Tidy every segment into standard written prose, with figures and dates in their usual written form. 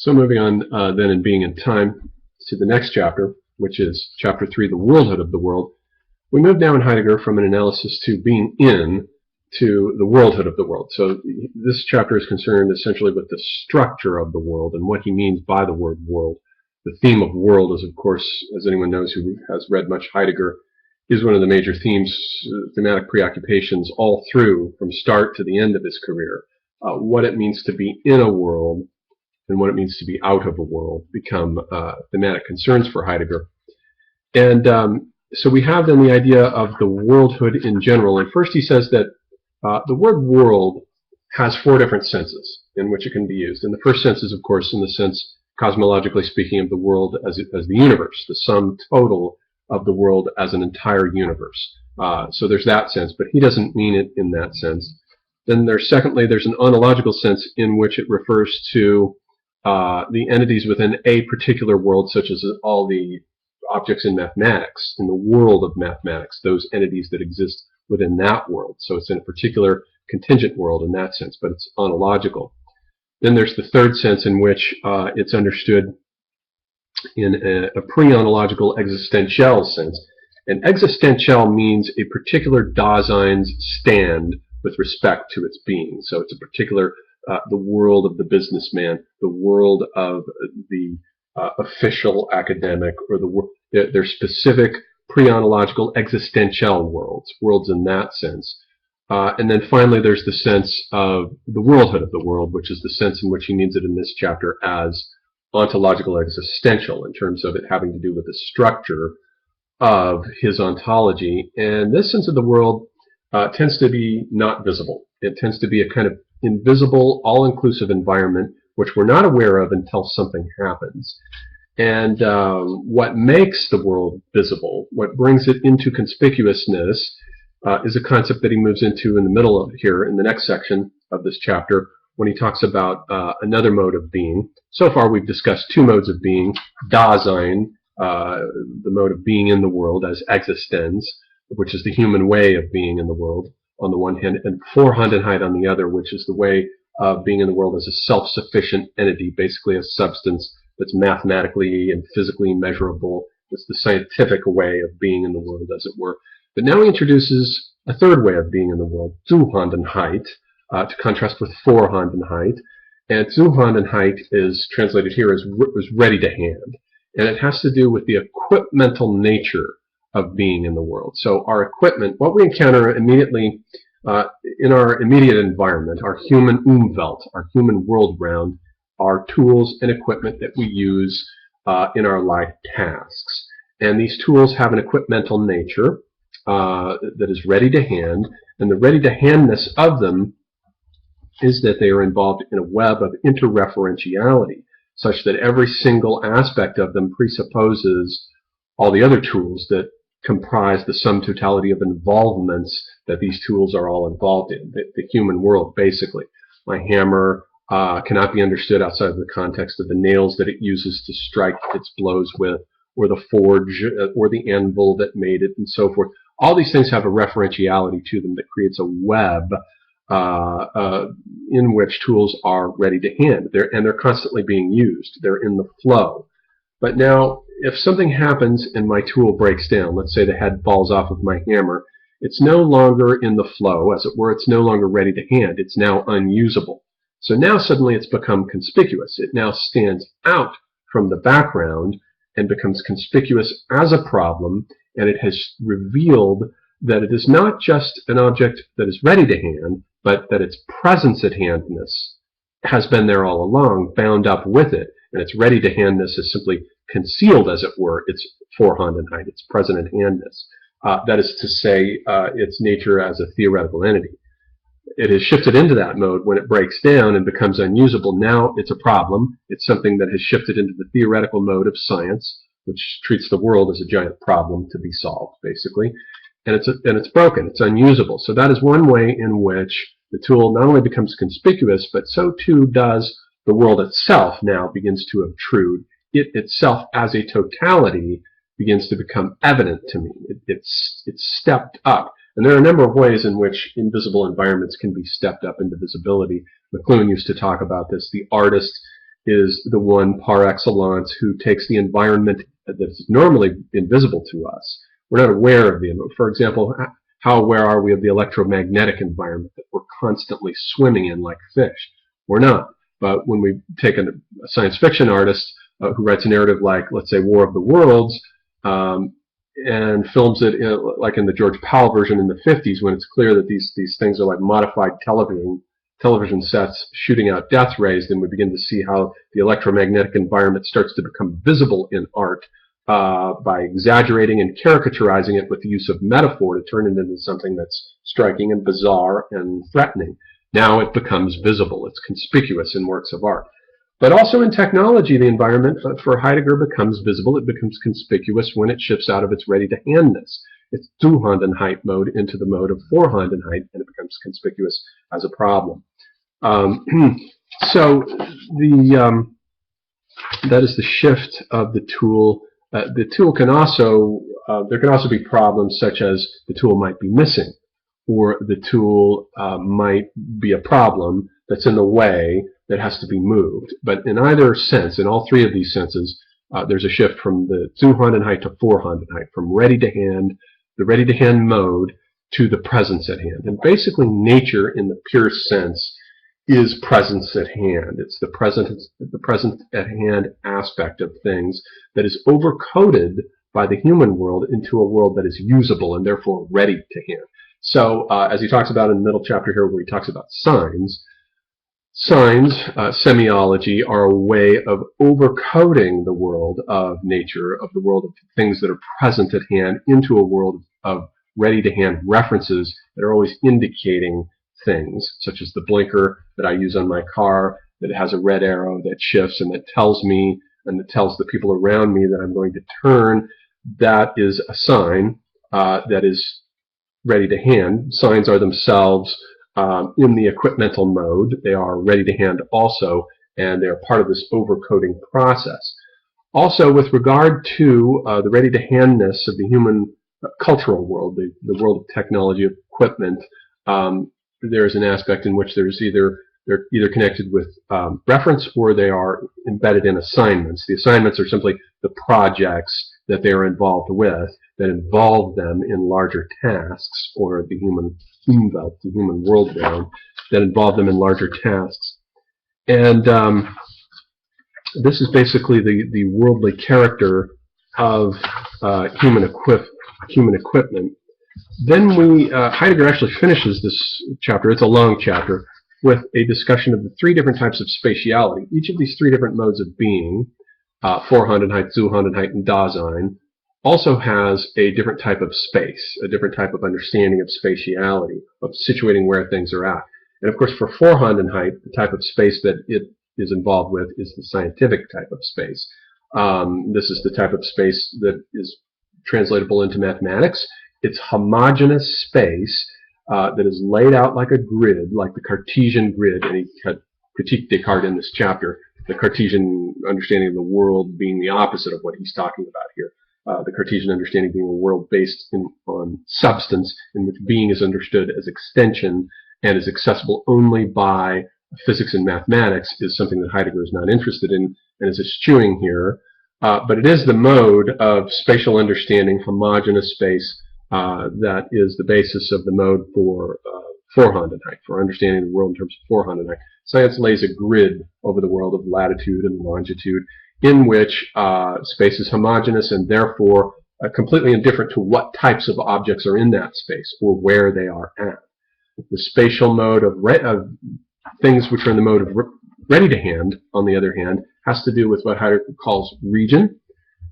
So moving on then in Being and Time to the next chapter, which is chapter 3, the worldhood of the world. We move now in Heidegger from an analysis to being in to the worldhood of the world. So this chapter is concerned essentially with the structure of the world and what he means by the word world. The theme of world is, of course, as anyone knows who has read much Heidegger, is one of the major themes, thematic preoccupations all through, from start to the end of his career. What it means to be in a world and what it means to be out of a world become thematic concerns for Heidegger. And so we have then the idea of the worldhood in general. And first he says that the word world has four different senses in which it can be used. And the first sense is, of course, in the sense, cosmologically speaking, of the world as the universe, the sum total of the world as an entire universe. So there's that sense, but he doesn't mean it in that sense. Then secondly, there's an ontological sense in which it refers to the entities within a particular world, such as all the objects in mathematics, in the world of mathematics, those entities that exist within that world. So it's in a particular contingent world in that sense, but it's ontological. Then there's the third sense in which it's understood in a pre-ontological existential sense. And existential means a particular Dasein's stand with respect to its being. So it's a particular, the world of the businessman, the world of the official academic, or they're specific pre-ontological existential worlds in that sense. And then finally there's the sense of the worldhood of the world, which is the sense in which he means it in this chapter as ontological existential, in terms of it having to do with the structure of his ontology. And this sense of the world tends to be not visible. It tends to be a kind of invisible, all-inclusive environment which we're not aware of until something happens. And what makes the world visible, what brings it into conspicuousness, is a concept that he moves into in the middle of here in the next section of this chapter, when he talks about another mode of being. So far we've discussed two modes of being: Dasein, the mode of being in the world as existenz, which is the human way of being in the world on the one hand, and Vorhandenheit on the other, which is the way of being in the world as a self-sufficient entity, basically a substance that's mathematically and physically measurable. It's the scientific way of being in the world, as it were. But now he introduces a third way of being in the world, Zuhandenheit, to contrast with Vorhandenheit. And Zuhandenheit is translated here as ready to hand. And it has to do with the equipmental nature of being in the world. So our equipment, what we encounter immediately in our immediate environment, our human Umwelt, our human world round, are tools and equipment that we use in our life tasks. And these tools have an equipmental nature that is ready to hand, and the ready to handness of them is that they are involved in a web of interreferentiality, such that every single aspect of them presupposes all the other tools that comprise the sum totality of involvements that these tools are all involved in, the human world, basically. My hammer cannot be understood outside of the context of the nails that it uses to strike its blows with, or the forge, or the anvil that made it, and so forth. All these things have a referentiality to them that creates a web in which tools are ready to hand, and they're constantly being used. They're in the flow. But now, if something happens and my tool breaks down, let's say the head falls off of my hammer, it's no longer in the flow, as it were. It's no longer ready to hand. It's now unusable. So now suddenly it's become conspicuous. It now stands out from the background and becomes conspicuous as a problem, and it has revealed that it is not just an object that is ready to hand, but that its presence at handness has been there all along, bound up with it, and its ready to handness is simply concealed, as it were, its Vorhandenheit, its present at handness. That is to say, its nature as a theoretical entity. It has shifted into that mode when it breaks down and becomes unusable. Now it's a problem. It's something that has shifted into the theoretical mode of science, which treats the world as a giant problem to be solved, basically. And it's broken. It's unusable. So that is one way in which the tool not only becomes conspicuous, but so too does the world itself now begins to obtrude. It itself as a totality begins to become evident to me. It's stepped up. And there are a number of ways in which invisible environments can be stepped up into visibility. McLuhan used to talk about this. The artist is the one par excellence who takes the environment that's normally invisible to us. We're not aware of the environment. For example, how aware are we of the electromagnetic environment that we're constantly swimming in like fish? We're not. But when we take a science fiction artist who writes a narrative like, let's say, War of the Worlds, and films it like in the George Powell version in the 50s, when it's clear that these things are like modified television sets shooting out death rays, then we begin to see how the electromagnetic environment starts to become visible in art by exaggerating and caricaturizing it with the use of metaphor to turn it into something that's striking and bizarre and threatening. Now it becomes visible. It's conspicuous in works of art. But also in technology, the environment for Heidegger becomes visible. It becomes conspicuous when it shifts out of its ready-to-handness, its Zuhandenheit mode, into the mode of Vorhandenheit, and it becomes conspicuous as a problem. So that is the shift of the tool. The tool can also, there can also be problems such as the tool might be missing, or the tool might be a problem that's in the way that has to be moved. But in either sense, in all three of these senses, there's a shift from the Zuhandenheit to Vorhandenheit, from ready-to-hand, the ready-to-hand mode, to the presence at hand. And basically nature, in the pure sense, is presence at hand. It's the present at hand aspect of things that is overcoded by the human world into a world that is usable and therefore ready to hand. So as he talks about in the middle chapter here, where he talks about signs, semiology, are a way of overcoding the world of nature, of the world of things that are present at hand, into a world of ready-to-hand references that are always indicating things, such as the blinker that I use on my car, that it has a red arrow that shifts and that tells me and that tells the people around me that I'm going to turn. That is a sign that is ready to hand. Signs are themselves in the equipmental mode. They are ready to hand also, and they are part of this overcoding process. Also, with regard to the ready-to-handness of the human cultural world, the world of technology, of equipment, there is an aspect in which they're either connected with reference, or they are embedded in assignments. The assignments are simply the projects that they are involved with that involve them in larger tasks, or the human Umwelt, the human world around, that involve them in larger tasks. And this is basically the worldly character of human equipment. Then Heidegger actually finishes this chapter, it's a long chapter, with a discussion of the three different types of spatiality. Each of these three different modes of being, Vorhandenheit, Zuhandenheit, and Dasein, also has a different type of space, a different type of understanding of spatiality, of situating where things are at. And of course, for Vorhandenheit, the type of space that it is involved with is the scientific type of space. This is the type of space that is translatable into mathematics. It's homogeneous space that is laid out like a grid, like the Cartesian grid, and he critiqued Descartes in this chapter, the Cartesian understanding of the world being the opposite of what he's talking about here. The Cartesian understanding being a world based on substance, in which being is understood as extension and is accessible only by physics and mathematics, is something that Heidegger is not interested in and is eschewing here. But it is the mode of spatial understanding, homogeneous space, that is the basis of the mode for Vorhandenheit, for understanding the world in terms of Vorhandenheit. Science lays a grid over the world of latitude and longitude, in which space is homogeneous and therefore completely indifferent to what types of objects are in that space or where they are at. The spatial mode of things which are in the mode of ready to hand, on the other hand, has to do with what Heidegger calls region.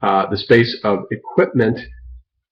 The space of equipment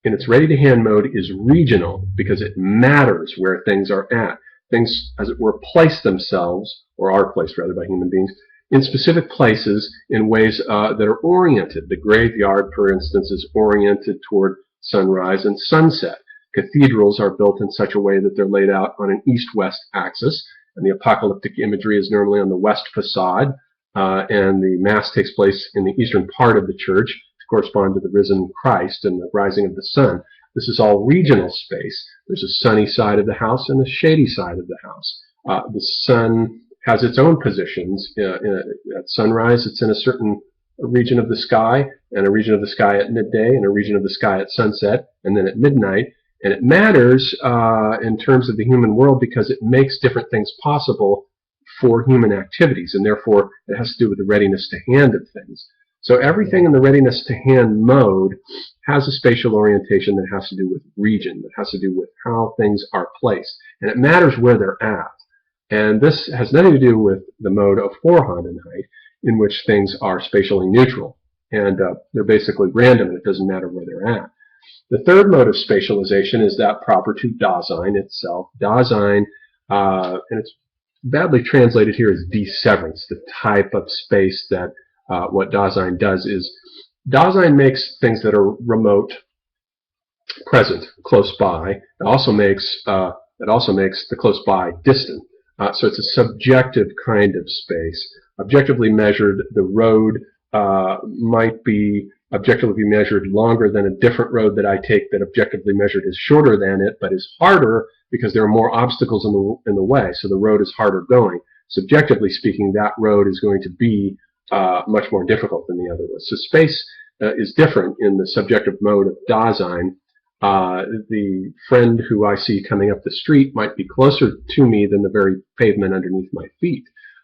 in its ready-to-hand mode is regional because it matters where things are at. Things, as it were, place themselves, or are placed rather by human beings, in specific places in ways that are oriented. The graveyard, for instance, is oriented toward sunrise and sunset. Cathedrals are built in such a way that they're laid out on an east-west axis, and the apocalyptic imagery is normally on the west facade, and the Mass takes place in the eastern part of the church to correspond to the risen Christ and the rising of the sun. This is all regional space. There's a sunny side of the house and a shady side of the house. The sun has its own positions. At sunrise, it's in a certain region of the sky, and a region of the sky at midday, and a region of the sky at sunset, and then at midnight. And it matters in terms of the human world because it makes different things possible for human activities, and therefore it has to do with the readiness to hand of things. So everything in the readiness to hand mode has a spatial orientation that has to do with region, that has to do with how things are placed. And it matters where they're at. And this has nothing to do with the mode of Vorhandenheit, in which things are spatially neutral. And they're basically random, and it doesn't matter where they're at. The third mode of spatialization is that proper to Dasein itself. Dasein, and it's badly translated here as deseverance, the type of space that what Dasein does is Dasein makes things that are remote present, close by. It also makes the close by distant. So it's a subjective kind of space. Objectively measured, the road might be objectively measured longer than a different road that I take that objectively measured is shorter than it, but is harder because there are more obstacles in the way, so the road is harder going. Subjectively speaking, that road is going to be much more difficult than the other was. So space is different in the subjective mode of Dasein. The friend who I see coming up the street might be closer to me than the very pavement underneath my feet.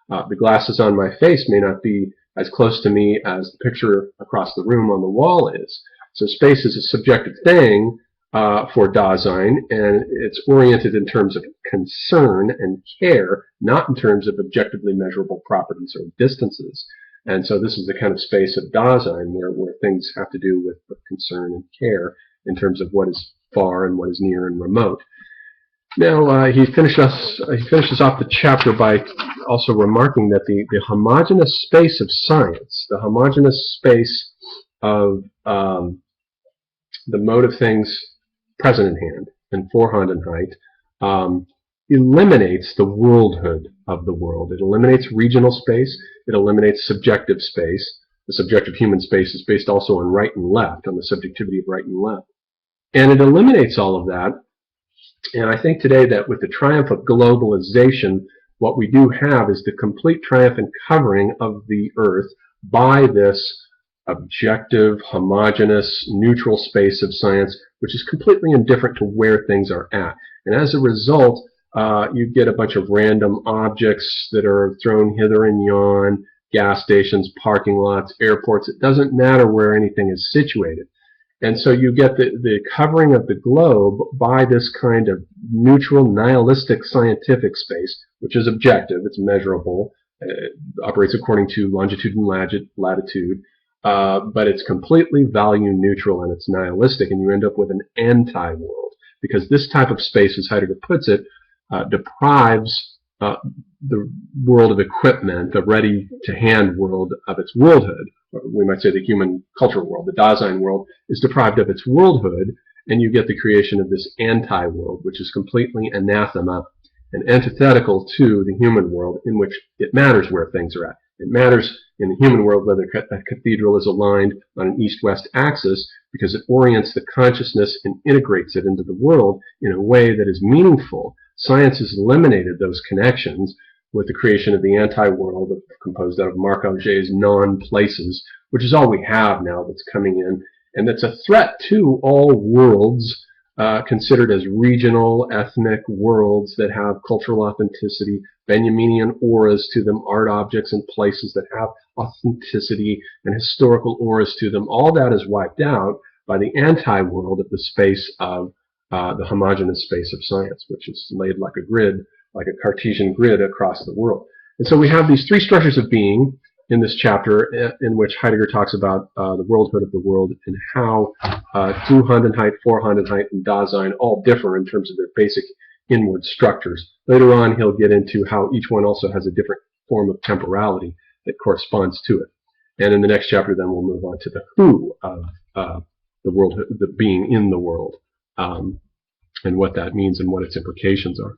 The glasses on my face may not be as close to me as the picture across the room on the wall is. So space is a subjective thing for Dasein, and it's oriented in terms of concern and care, not in terms of objectively measurable properties or distances. And so this is the kind of space of Dasein where things have to do with concern and care in terms of what is far and what is near and remote. Now, he finishes off the chapter by also remarking that the homogeneous space of science, the homogeneous space of the mode of things present in hand and Vorhandenheit, eliminates the worldhood of the world. It eliminates regional space. It eliminates subjective space. The subjective human space is based also on right and left, on the subjectivity of right and left. And it eliminates all of that. And I think today that with the triumph of globalization, what we do have is the complete triumph and covering of the Earth by this objective, homogeneous, neutral space of science, which is completely indifferent to where things are at. And as a result, you get a bunch of random objects that are thrown hither and yon, gas stations, parking lots, airports. It doesn't matter where anything is situated. And so you get the covering of the globe by this kind of neutral, nihilistic scientific space, which is objective, it's measurable, it operates according to longitude and latitude, but it's completely value neutral and it's nihilistic, and you end up with an anti-world. Because this type of space, as Heidegger puts it, deprives the world of equipment, the ready-to-hand world, of its worldhood. We might say the human cultural world, the Dasein world, is deprived of its worldhood, and you get the creation of this anti-world, which is completely anathema and antithetical to the human world, in which it matters where things are at. It matters in the human world whether a cathedral is aligned on an east-west axis, because it orients the consciousness and integrates it into the world in a way that is meaningful. Science has eliminated those connections with the creation of the anti-world composed out of Marc Augé's non-places, which is all we have now that's coming in, and that's a threat to all worlds considered as regional, ethnic worlds that have cultural authenticity, Benjaminian auras to them, art objects and places that have authenticity and historical auras to them. All that is wiped out by the anti-world of the space of the homogeneous space of science, which is laid like a grid, like a Cartesian grid across the world. And so we have these three structures of being in this chapter, in which Heidegger talks about the worldhood of the world and how Zuhandenheit, Vorhandenheit, and Dasein all differ in terms of their basic inward structures. Later on, he'll get into how each one also has a different form of temporality that corresponds to it. And in the next chapter, then we'll move on to the who of the world, the being in the world, and what that means and what its implications are.